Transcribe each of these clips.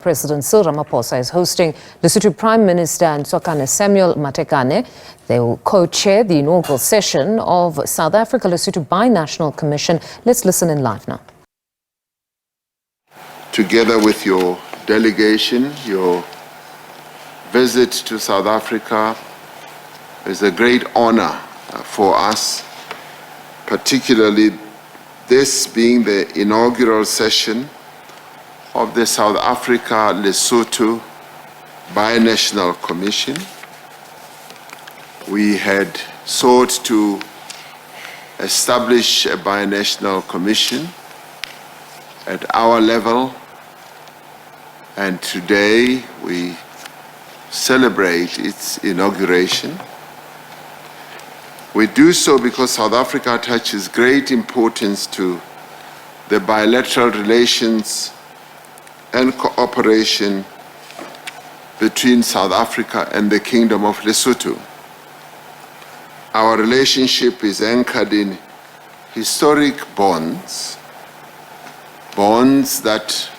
President Cyril Ramaphosa is hosting Lesotho Prime Minister and Matekane Samuel Matekane. They will co-chair the inaugural session of South Africa-Lesotho Binational Commission. Let's listen in live now. Together with your delegation, your visit to South Africa is a great honor for us, particularly this being the inaugural session of the South Africa-Lesotho Binational Commission. We had sought to establish a binational commission at our level, and today we celebrate its inauguration. We do so because South Africa attaches great importance to the bilateral relations and cooperation between South Africa and the Kingdom of Lesotho. Our relationship is anchored in historic bonds, bonds that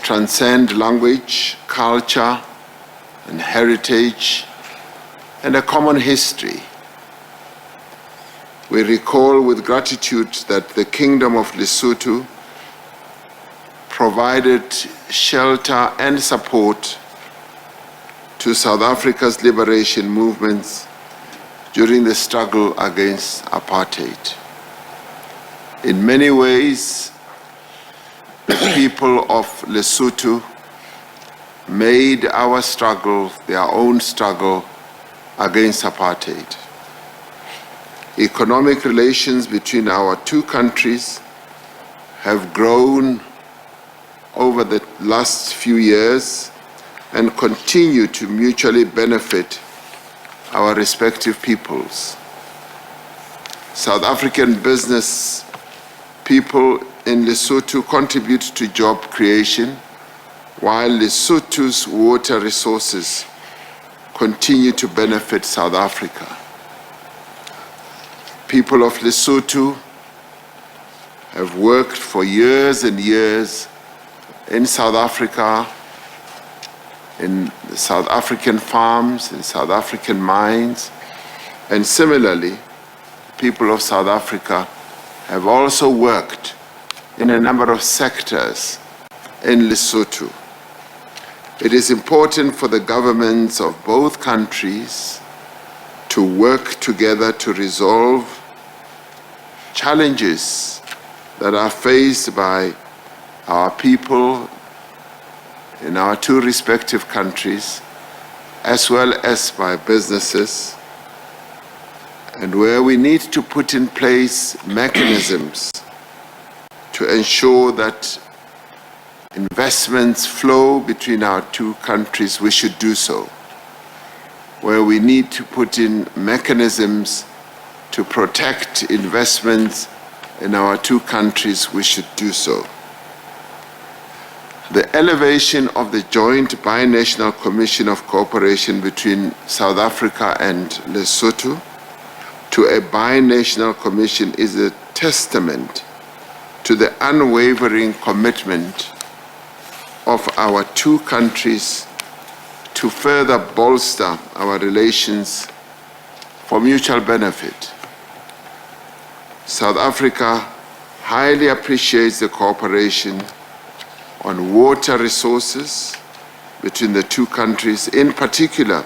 transcend language, culture, and heritage, and a common history. We recall with gratitude that the Kingdom of Lesotho provided shelter and support to South Africa's liberation movements during the struggle against apartheid. In many ways, the people of Lesotho made our struggle their own struggle against apartheid. Economic relations between our two countries have grown over the last few years and continue to mutually benefit our respective peoples. South African business people in Lesotho contribute to job creation, while Lesotho's water resources continue to benefit South Africa. People of Lesotho have worked for years and years in South Africa, in the South African farms, in South African mines, and similarly, people of South Africa have also worked in a number of sectors in Lesotho. It is important for the governments of both countries to work together to resolve challenges that are faced by our people in our two respective countries, as well as by businesses, and where we need to put in place mechanisms to ensure that investments flow between our two countries, we should do so. Where we need to put in mechanisms to protect investments in our two countries, we should do so. The elevation of the Joint Binational Commission of Cooperation between South Africa and Lesotho to a binational commission is a testament to the unwavering commitment of our two countries to further bolster our relations for mutual benefit. South Africa highly appreciates the cooperation on water resources between the two countries. In particular,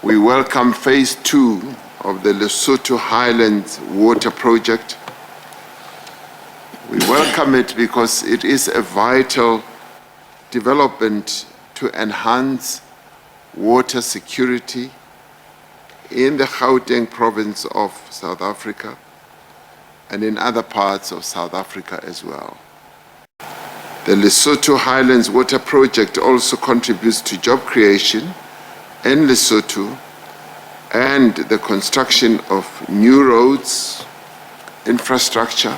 we welcome Phase 2 of the Lesotho Highlands Water Project. We welcome it because it is a vital development to enhance water security in the Gauteng province of South Africa and in other parts of South Africa as well. The Lesotho Highlands Water Project also contributes to job creation in Lesotho and the construction of new roads, infrastructure,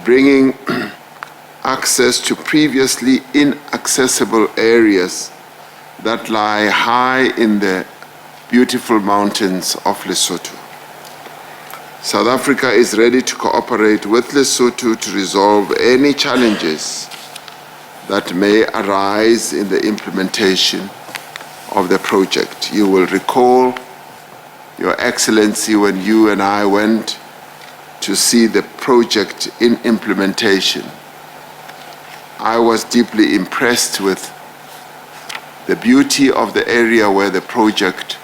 bringing access to previously inaccessible areas that lie high in the beautiful mountains of Lesotho. South Africa is ready to cooperate with Lesotho to resolve any challenges that may arise in the implementation of the project. You will recall, Your Excellency, when you and I went to see the project in implementation, I was deeply impressed with the beauty of the area where the project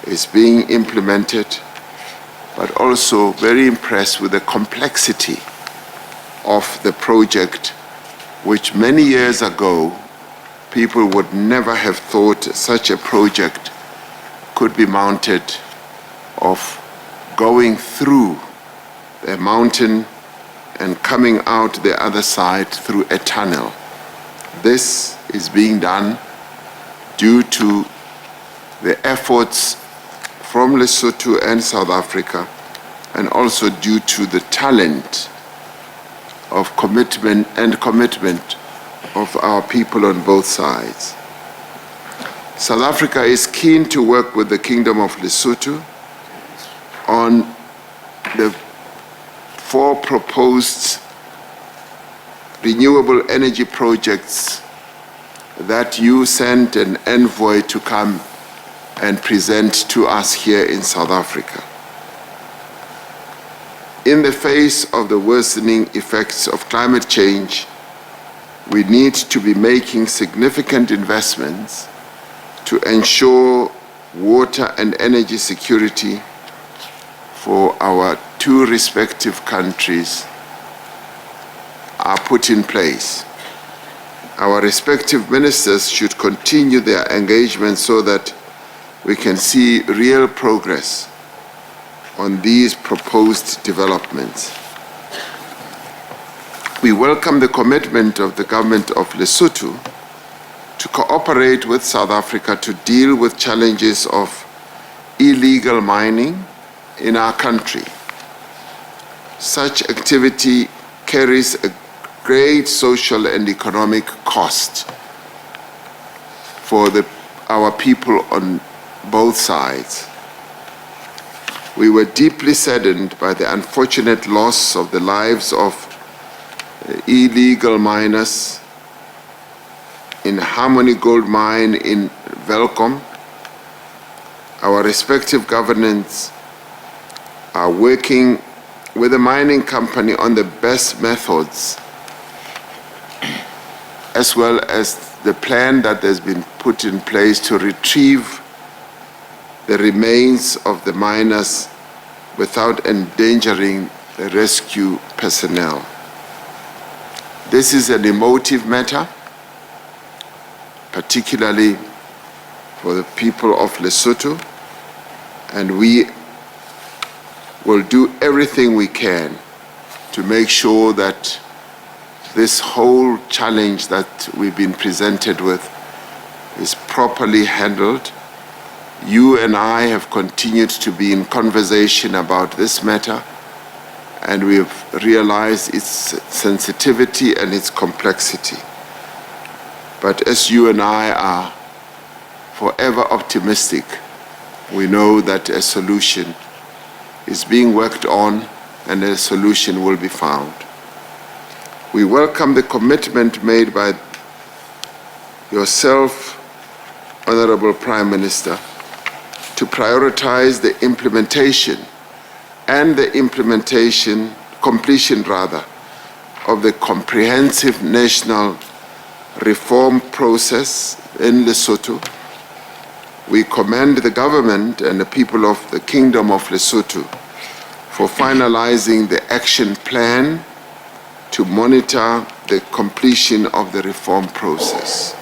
is being implemented, but also very impressed with the complexity of the project, which many years ago, people would never have thought such a project could be mounted, of going through a mountain and coming out the other side through a tunnel. This is being done due to the efforts from Lesotho and South Africa, and also due to the talent of commitment of our people on both sides. South Africa is keen to work with the Kingdom of Lesotho on the 4 proposed renewable energy projects that you sent an envoy to come and present to us here in South Africa. In the face of the worsening effects of climate change, we need to be making significant investments to ensure water and energy security for our 2 respective countries are put in place. Our respective ministers should continue their engagement so that we can see real progress on these proposed developments. We welcome the commitment of the government of Lesotho to cooperate with South Africa to deal with challenges of illegal mining in our country. Such activity carries a great social and economic cost for our people on both sides. We were deeply saddened by the unfortunate loss of the lives of illegal miners in Harmony Gold Mine in Welkom. Our respective governments are working with the mining company on the best methods, as well as the plan that has been put in place to retrieve the remains of the miners without endangering the rescue personnel. This is an emotive matter, particularly for the people of Lesotho, and we will do everything we can to make sure that this whole challenge that we've been presented with is properly handled. You and I have continued to be in conversation about this matter, and we've realized its sensitivity and its complexity. But as you and I are forever optimistic, we know that a solution is being worked on and a solution will be found. We welcome the commitment made by yourself, Honorable Prime Minister, to prioritize the implementation and the completion of the comprehensive national reform process in Lesotho. We commend the government and the people of the Kingdom of Lesotho for finalizing the action plan to monitor the completion of the reform process.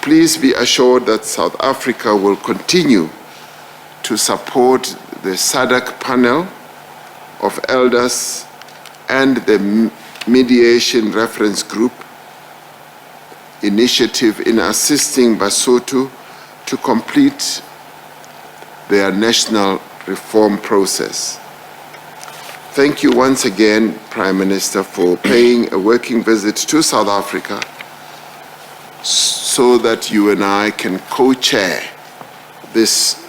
Please be assured that South Africa will continue to support the SADC panel of elders and the Mediation Reference Group initiative in assisting Basotho to complete their national reform process. Thank you once again, Prime Minister, for paying a working visit to South Africa so that you and I can co-chair this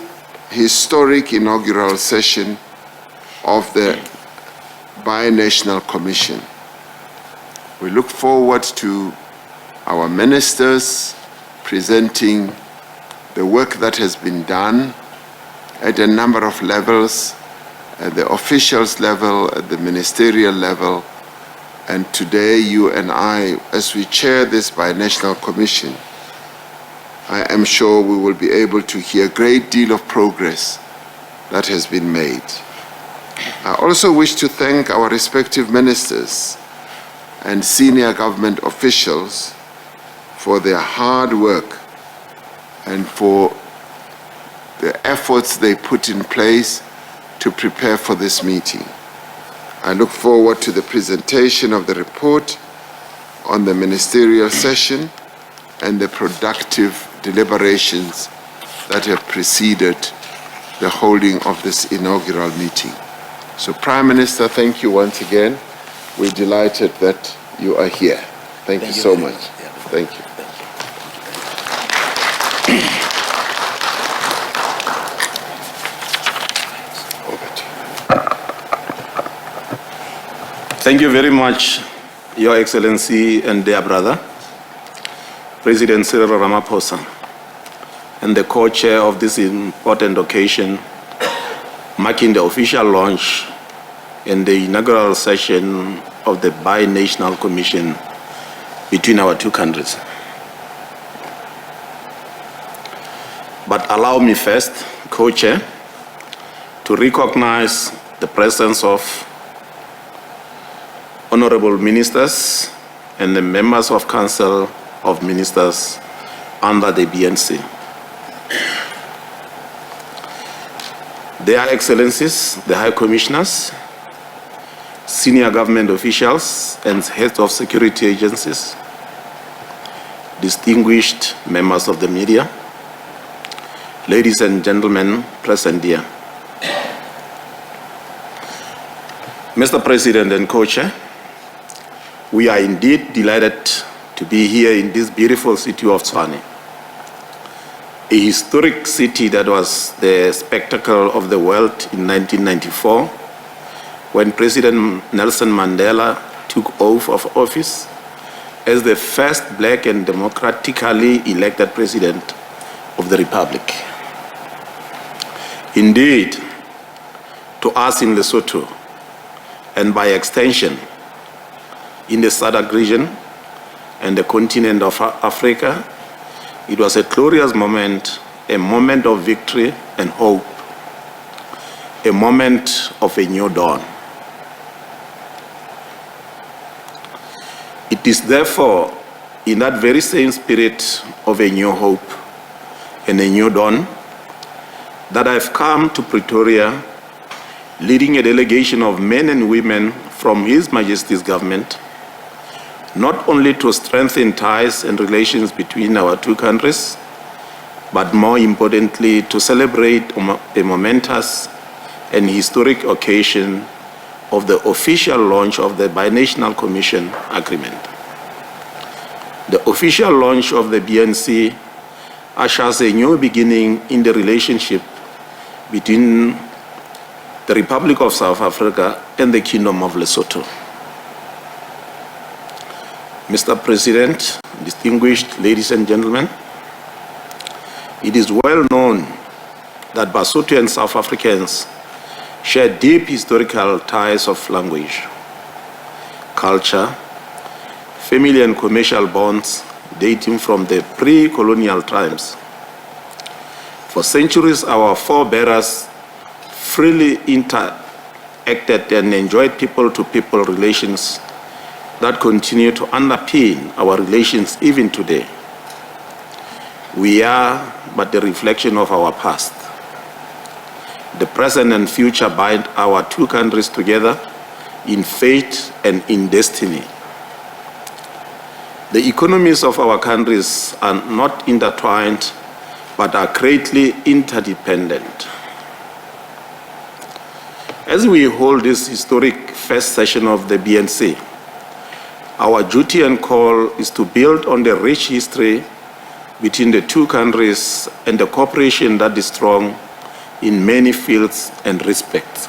historic inaugural session of the Binational Commission. We look forward to our ministers presenting the work that has been done at a number of levels, at the officials level, at the ministerial level, and today you and I, as we chair this Binational Commission, I am sure we will be able to hear a great deal of progress that has been made. I also wish to thank our respective ministers and senior government officials for their hard work and for the efforts they put in place to prepare for this meeting. I look forward to the presentation of the report on the ministerial session and the productive deliberations that have preceded the holding of this inaugural meeting. So, Prime Minister, thank you once again. We're delighted that you are here. Thank you so much. Thank you. Thank you very much, Your Excellency and dear brother, President Cyril Ramaphosa, and the co-chair of this important occasion, marking the official launch and the inaugural session of the Binational Commission between our two countries. But allow me first, co-chair, to recognize the presence of honorable ministers and the members of Council of Ministers under the BNC. Their Excellencies, the High Commissioners, senior government officials and heads of security agencies, distinguished members of the media, ladies and gentlemen present here. Mr. President and Co-Chair, we are indeed delighted to be here in this beautiful city of Tshwane, a historic city that was the spectacle of the world in 1994 when President Nelson Mandela took oath of office as the first black and democratically elected president of the Republic. Indeed, to us in Lesotho, and by extension, in the SADC region and the continent of Africa, it was a glorious moment, a moment of victory and hope, a moment of a new dawn. It is therefore in that very same spirit of a new hope and a new dawn that I've come to Pretoria leading a delegation of men and women from His Majesty's government, not only to strengthen ties and relations between our two countries, but more importantly, to celebrate a momentous and historic occasion of the official launch of the Binational Commission Agreement. The official launch of the BNC ushers a new beginning in the relationship between the Republic of South Africa and the Kingdom of Lesotho. Mr. President, distinguished ladies and gentlemen, it is well known that Basotho and South Africans share deep historical ties of language, culture, family and commercial bonds dating from the pre-colonial times. For centuries, our forebears freely interacted and enjoyed people-to-people relations that continue to underpin our relations even today. We are but the reflection of our past. The present and future bind our two countries together in fate and in destiny. The economies of our countries are not intertwined, but are greatly interdependent. As we hold this historic first session of the BNC, our duty and call is to build on the rich history between the two countries and the cooperation that is strong in many fields and respects.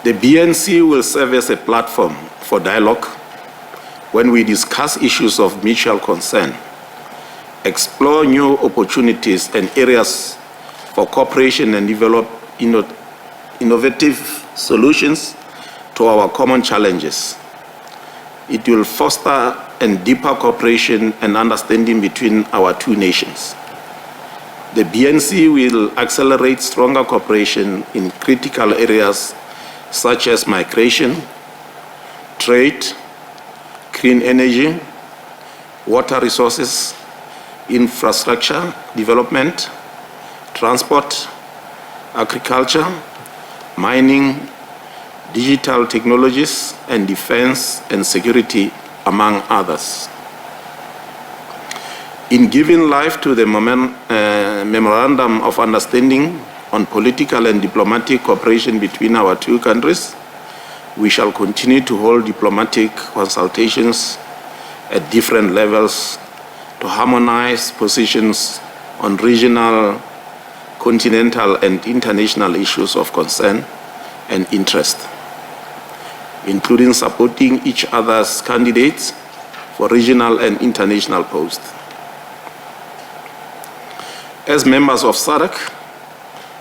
The BNC will serve as a platform for dialogue when we discuss issues of mutual concern, explore new opportunities and areas for cooperation and develop innovative solutions to our common challenges. It will foster a deeper cooperation and understanding between our two nations. The BNC will accelerate stronger cooperation in critical areas such as migration, trade, clean energy, water resources, infrastructure development, transport, agriculture, mining, digital technologies, and defense and security, among others. In giving life to the Memorandum of Understanding on political and diplomatic cooperation between our two countries, we shall continue to hold diplomatic consultations at different levels to harmonize positions on regional, continental, and international issues of concern and interest, including supporting each other's candidates for regional and international posts. As members of SADC,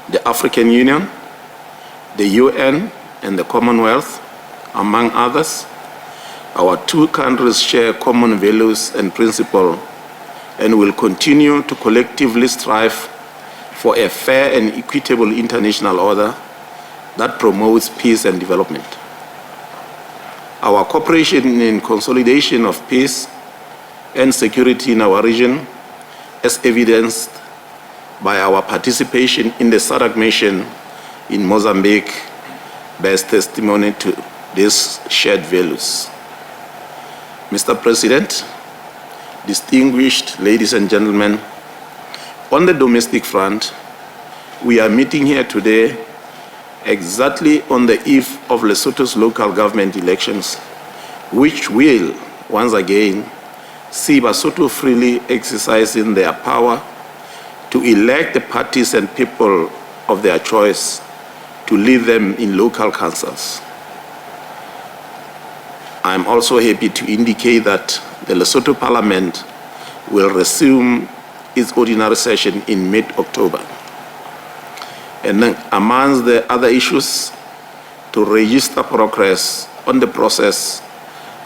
the African Union, the UN, and the Commonwealth, among others, our two countries share common values and principles and will continue to collectively strive for a fair and equitable international order that promotes peace and development. Our cooperation in consolidation of peace and security in our region, as evidenced by our participation in the SADC mission in Mozambique, bears testimony to these shared values. Mr. President, distinguished ladies and gentlemen, on the domestic front, we are meeting here today exactly on the eve of Lesotho's local government elections, which will, once again, see Basotho freely exercising their power to elect the parties and people of their choice to lead them in local councils. I am also happy to indicate that the Lesotho Parliament will resume its ordinary session in mid-October. And then amongst the other issues, to register progress on the process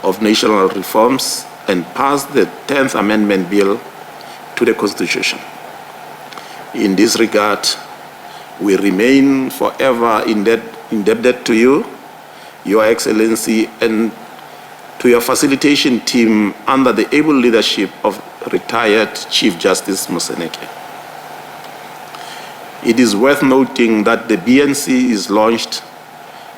of national reforms and pass the 10th Amendment Bill to the Constitution. In this regard, we remain forever indebted to you, Your Excellency, and to your facilitation team under the able leadership of retired Chief Justice Moseneke. It is worth noting that the BNC is launched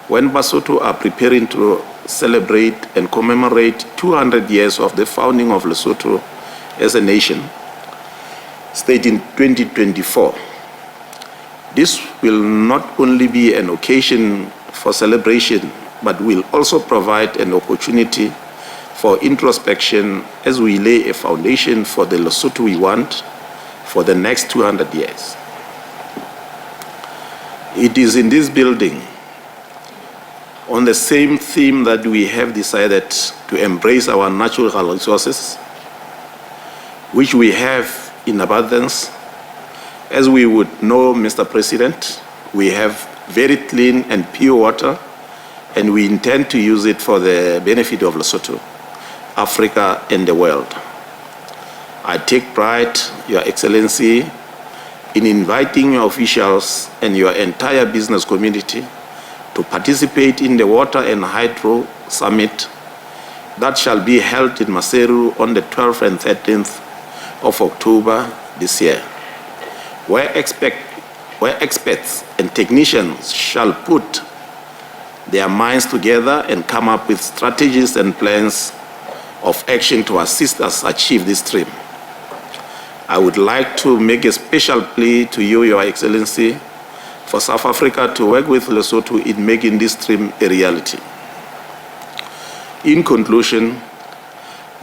when Basotho are preparing to celebrate and commemorate 200 years of the founding of Lesotho as a nation, state in 2024. This will not only be an occasion for celebration, but will also provide an opportunity for introspection as we lay a foundation for the Lesotho we want for the next 200 years. It is in this building, on the same theme, that we have decided to embrace our natural resources, which we have in abundance. As we would know, Mr. President, we have very clean and pure water, and we intend to use it for the benefit of Lesotho, Africa, and the world. I take pride, Your Excellency, in inviting your officials and your entire business community to participate in the Water and Hydro Summit that shall be held in Maseru on the 12th and 13th of October this year, where experts and technicians shall put their minds together and come up with strategies and plans of action to assist us achieve this dream. I would like to make a special plea to you, Your Excellency, for South Africa to work with Lesotho in making this dream a reality. In conclusion,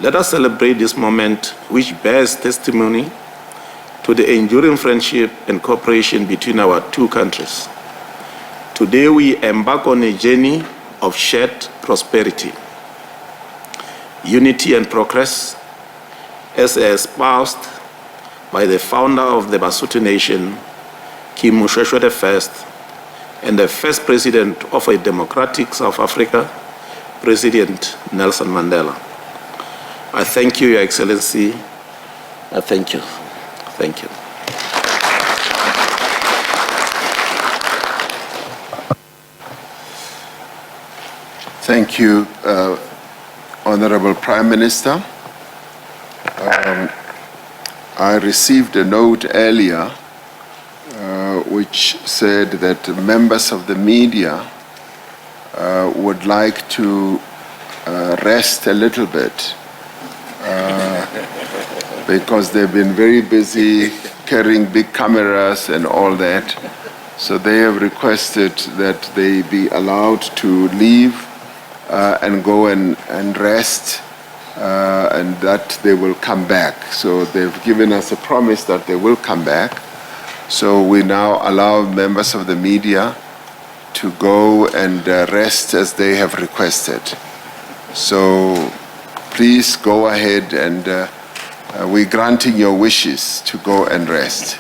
let us celebrate this moment which bears testimony to the enduring friendship and cooperation between our two countries. Today we embark on a journey of shared prosperity. unity and progress as espoused by the founder of the Basotho nation, King Moshoeshoe I, and the first president of a democratic South Africa, President Nelson Mandela. I thank you, Your Excellency. I thank you. Thank you. Thank you, Honorable Prime Minister. I received a note earlier which said that members of the media would like to rest a little bit because they've been very busy carrying big cameras and all that. So they have requested that they be allowed to leave and go and rest, and that they will come back. So they've given us a promise that they will come back. So we now allow members of the media to go and rest as they have requested. So please go ahead, and we're granting your wishes to go and rest.